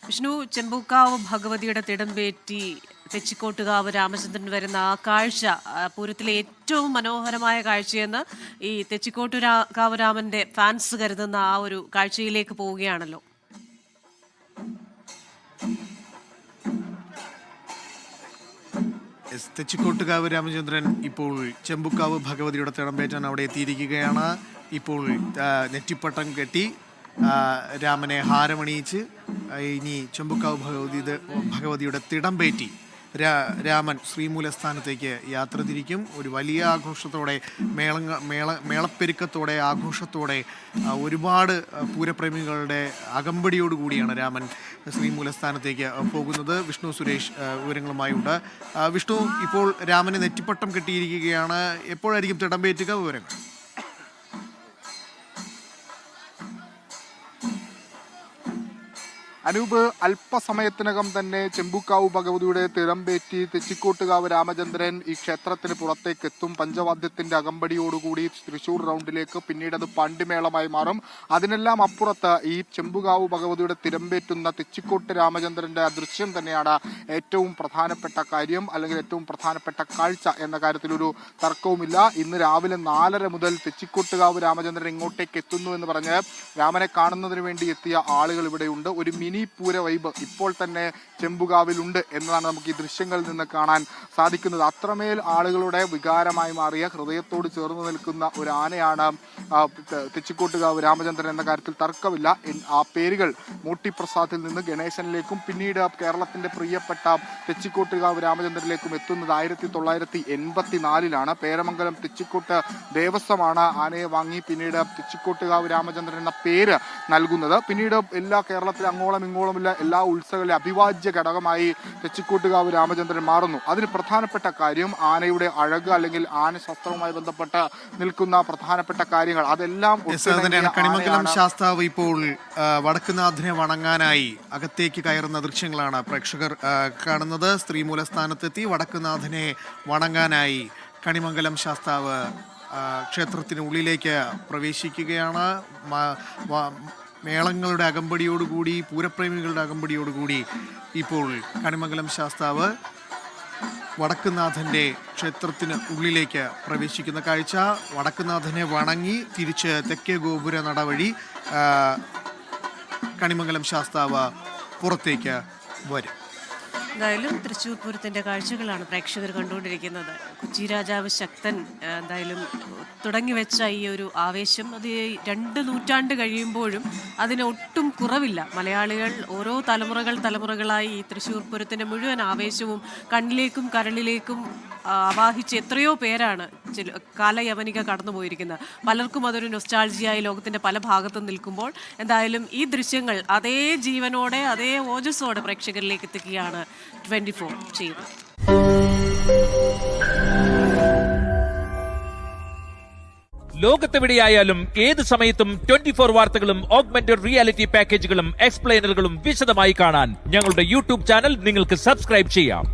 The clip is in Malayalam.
വിഷ്ണു, ചെമ്പൂക്കാവ് ഭഗവതിയുടെ തിടമ്പേറ്റി തെച്ചിക്കോട്ടുകാവ് രാമചന്ദ്രൻ വരുന്ന ആ കാഴ്ച പൂരത്തിലെ ഏറ്റവും മനോഹരമായ കാഴ്ചയെന്ന് ഈ തെച്ചിക്കോട്ടുകാവ് രാമന്റെ ഫാൻസ് കരുതുന്ന ആ ഒരു കാഴ്ചയിലേക്ക് പോവുകയാണല്ലോ. തെച്ചിക്കോട്ടുകാവ് രാമചന്ദ്രൻ ഇപ്പോൾ ചെമ്പൂക്കാവ് ഭഗവതിയുടെ തിടമ്പേറ്റാൻ അവിടെ എത്തിയിരിക്കുകയാണ്. ഇപ്പോൾ നെറ്റിപ്പട്ടം കെട്ടി രാമനെ ഹാരമണിയിച്ച് ഇനി ചെമ്പൂക്കാവ് ഭഗവതിയുടെ തിടമ്പേറ്റി രാമൻ ശ്രീമൂലസ്ഥാനത്തേക്ക് യാത്ര തിരിക്കും. ഒരു വലിയ ആഘോഷത്തോടെ മേളപ്പെരുക്കത്തോടെ ആഘോഷത്തോടെ ഒരുപാട് പൂരപ്രേമികളുടെ അകമ്പടിയോടുകൂടിയാണ് രാമൻ ശ്രീമൂലസ്ഥാനത്തേക്ക് പോകുന്നത്. വിഷ്ണു സുരേഷ് വിവരങ്ങളുമായുണ്ട്. വിഷ്ണു, ഇപ്പോൾ രാമന് നെറ്റിപ്പട്ടം കെട്ടിയിരിക്കുകയാണ്. എപ്പോഴായിരിക്കും തിടമ്പേറ്റുക? വിവരങ്ങൾ. അനൂപ്, അല്പസമയത്തിനകം തന്നെ ചെമ്പൂക്കാവ് ഭഗവതിയുടെ തിടമ്പേറ്റി തെച്ചിക്കോട്ടുകാവ് രാമചന്ദ്രൻ ഈ ക്ഷേത്രത്തിന് പുറത്തേക്ക് എത്തും. പഞ്ചവാദ്യത്തിന്റെ അകമ്പടിയോടുകൂടി തൃശൂർ റൗണ്ടിലേക്ക്, പിന്നീട് അത് പാണ്ടിമേളമായി മാറും. അതിനെല്ലാം അപ്പുറത്ത് ഈ ചെമ്പൂക്കാവ് ഭഗവതിയുടെ തിടമ്പേറ്റുന്ന തെച്ചിക്കോട്ട് രാമചന്ദ്രന്റെ ദൃശ്യം തന്നെയാണ് ഏറ്റവും പ്രധാനപ്പെട്ട കാര്യം, അല്ലെങ്കിൽ ഏറ്റവും പ്രധാനപ്പെട്ട കാഴ്ച എന്ന കാര്യത്തിൽ ഒരു തർക്കവുമില്ല. ഇന്ന് രാവിലെ 4:30 മുതൽ തെച്ചിക്കോട്ടുകാവ് രാമചന്ദ്രൻ ഇങ്ങോട്ടേക്ക് എത്തുന്നു എന്ന് പറഞ്ഞ് രാമനെ കാണുന്നതിന് വേണ്ടി എത്തിയ ആളുകൾ ഇവിടെയുണ്ട്. ഒരു മിനി പൂര വൈബ് ഇപ്പോൾ തന്നെ ചെമ്പുകാവിലുണ്ട് എന്നതാണ് നമുക്ക് ഈ ദൃശ്യങ്ങളിൽ നിന്ന് കാണാൻ സാധിക്കുന്നത്. അത്രമേൽ ആളുകളുടെ വികാരമായി മാറിയ, ഹൃദയത്തോട് ചേർന്ന് നിൽക്കുന്ന ഒരു ആനയാണ് തെച്ചിക്കോട്ടുകാവ് രാമചന്ദ്രൻ എന്ന കാര്യത്തിൽ തർക്കമില്ല. ആ പേരുകൾ മോട്ടി പ്രസാദിൽ നിന്ന് ഗണേശനിലേക്കും പിന്നീട് കേരളത്തിന്റെ പ്രിയപ്പെട്ട തെച്ചിക്കോട്ടുകാവ് രാമചന്ദ്രനിലേക്കും എത്തുന്നത് 1984 പേരമംഗലം തെച്ചിക്കോട്ട് ദേവസ്വമാണ് ആനയെ വാങ്ങി പിന്നീട് തെച്ചിക്കോട്ടുകാവ് രാമചന്ദ്രൻ എന്ന പേര് നൽകുന്നത്. പിന്നീട് എല്ലാ കേരളത്തിലെ അങ്ങോളം ഇങ്ങോളമില്ല എല്ലാ ഉത്സവങ്ങളിലെ അഭിവാജ്യ ഘടകമായി തെച്ചിക്കോട്ടുകാവ് രാമചന്ദ്രൻ മാറുന്നു. അതിന് പ്രധാനപ്പെട്ട കാര്യം ആനയുടെ അഴക്, അല്ലെങ്കിൽ ആന ശസ്ത്രവുമായി ബന്ധപ്പെട്ട് നിൽക്കുന്ന പ്രധാനപ്പെട്ട കാര്യങ്ങൾ അതെല്ലാം. കണിമംഗലം ശാസ്താവ് ഇപ്പോൾ വടക്കുനാഥനെ വണങ്ങാനായി അകത്തേക്ക് കയറുന്ന ദൃശ്യങ്ങളാണ് പ്രേക്ഷകർ കാണുന്നത്. സ്ത്രീമൂലസ്ഥാനത്തെത്തി വടക്കുനാഥനെ വണങ്ങാനായി കണിമംഗലം ശാസ്താവ് ക്ഷേത്രത്തിനുള്ളിലേക്ക് പ്രവേശിക്കുകയാണ്. മേളങ്ങളുടെ അകമ്പടിയോടുകൂടി, പൂരപ്രേമികളുടെ അകമ്പടിയോടുകൂടി ഇപ്പോൾ കണിമംഗലം ശാസ്താവ് വടക്കുനാഥന്റെ ക്ഷേത്രത്തിന് ഉള്ളിലേക്ക് പ്രവേശിക്കുന്ന കാഴ്ച. വടക്കുനാഥനെ വണങ്ങി തിരിച്ച് തെക്കേ ഗോപുര നടവഴി കണിമംഗലം ശാസ്താവ് പുറത്തേക്ക് വരും. എന്തായാലും തൃശ്ശൂർ പൂരത്തിന്റെ കാഴ്ചകളാണ് പ്രേക്ഷകർ കണ്ടുകൊണ്ടിരിക്കുന്നത്. കൊച്ചി രാജാവ് ശക്തൻ എന്തായാലും തുടങ്ങിവെച്ച ഈ ഒരു ആവേശം അത് 2 നൂറ്റാണ്ട് കഴിയുമ്പോഴും അതിന് ഒട്ടും കുറവില്ല. മലയാളികൾ ഓരോ തലമുറകളായി ഈ തൃശ്ശൂർ പൂരത്തിന്റെ മുഴുവൻ ആവേശവും കണ്ണിലേക്കും കരളിലേക്കും ആവാഹിച്ച് എത്രയോ പേരാണ് കാലയവനിക കടന്നു പോയിരിക്കുന്നത്. പലർക്കും അതൊരു നൊസ്റ്റാൾജിയായി ലോകത്തിന്റെ പല ഭാഗത്തും നിൽക്കുമ്പോൾ എന്തായാലും ഈ ദൃശ്യങ്ങൾ അതേ ജീവനോടെ, അതേ ഓജസ്സോടെ പ്രേക്ഷകരിലേക്ക് എത്തിക്കുകയാണ് 24 ചെയ്യുന്നത്. ലോകത്തെവിടെയായാലും ഏത് സമയത്തും 24 വാർത്തകളും ഓഗ്മെന്റഡ് റിയാലിറ്റി പാക്കേജുകളും എക്സ്പ്ലെയിനറുകളും വിശദമായി കാണാൻ ഞങ്ങളുടെ യൂട്യൂബ് ചാനൽ നിങ്ങൾക്ക് സബ്സ്ക്രൈബ് ചെയ്യാം.